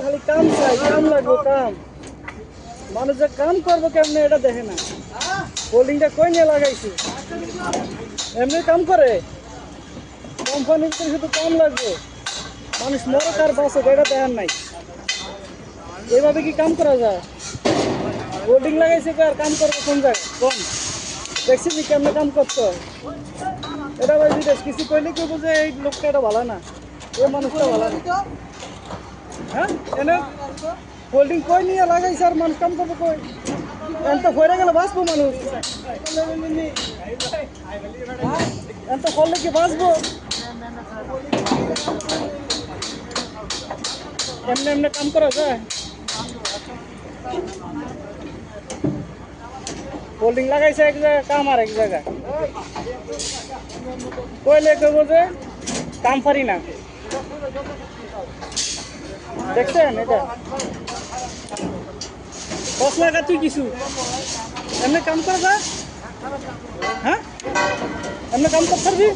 খালি কাম চাই, কাম লাগবো কাম। মানুষ যে কাম করবো কেমনে এটা দেখে না। হোল্ডিংটা কই নিয়ে লাগাইছি, এমনি কাম করে কোম্পানির শুধু কাম লাগবে। মানুষ মরক আর বাঁচক এটা দেখার নাই। এইভাবে কি কাম করা যায়? হোল্ডিং লাগাইছে আর কাম করবো কোন জায়গায়? কম দেখছি নি কেমনে কাম করতে হয়। এটা ভাই বিদেশ কিছু কইলে কেউ বুঝে এই লোকটা এটা ভালো না, এই মানুষটা ভালো না। হ্যাঁ এনে হোল্ডিং কই নিয়ে লাগাইছে আর মানুষ কাম করবো কই? এত ফেরে গেলে বাঁচবো মানুষ, এত করলে কি বাঁচবো? এমনি এমনি কাম করা যায়? হোল্ডিং লাগাইছে এক জায়গায়, কাম আর এক জায়গায়। কইলে কেউ যে কাম পারি না। দেখছেন এটা দশ লাখ তুই কিছু এমনি কাম করা যায়? হ্যাঁ এমনি কাম করতে পারবি?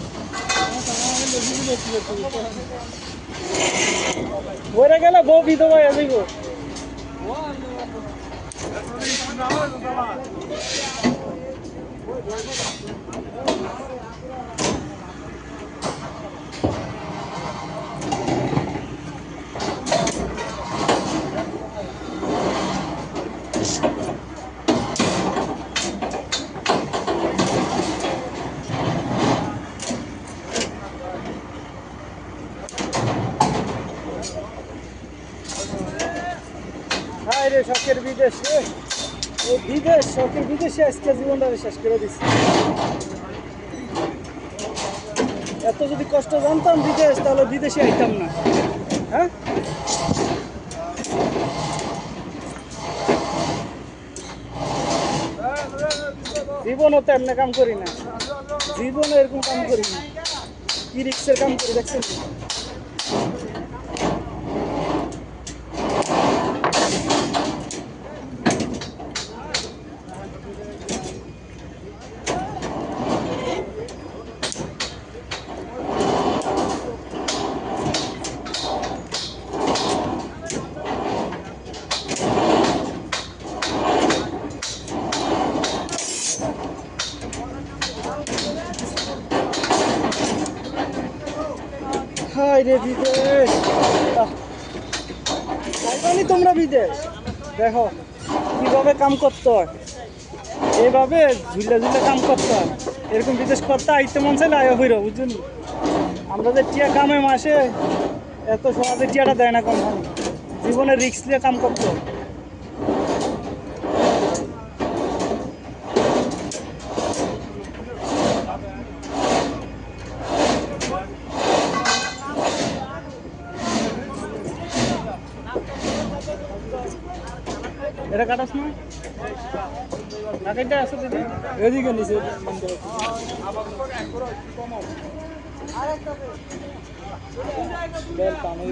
বইরে গেলে বউ বিধবা হয়ে যাইব। হায় রে শখের বিদেশ রে, এই বিদেশ শখের বিদেশে আজকে জীবনটা শেষ করে দিচ্ছে। এত যদি কষ্ট জানতাম বিদেশ, তাহলে বিদেশে আইতাম না। হ্যাঁ জীবনও তো এমনি কাম করি না, জীবনে এরকম কাম করি না। কি রিক্সের কাম করি দেখছেন? হায় রে বিদেশ, জানি তোমরা বিদেশ দেখো কিভাবে কাম করতে হয়, এইভাবে ঝুলে ঝুলে কাম করতে হয়। এরকম বিদেশ করতে আইতে মন চাইলে আয় হইর, বুঝছেন? আমরা যে টিয়া কামে মাসে এত সহজে টিয়াটা দেয় না কোম্পানি, জীবনে রিস্ক নিয়ে কাম করতে হয়। এটা কাটাস না, না কেটে আসো দিদি, এদিকে নিচে বেল পানি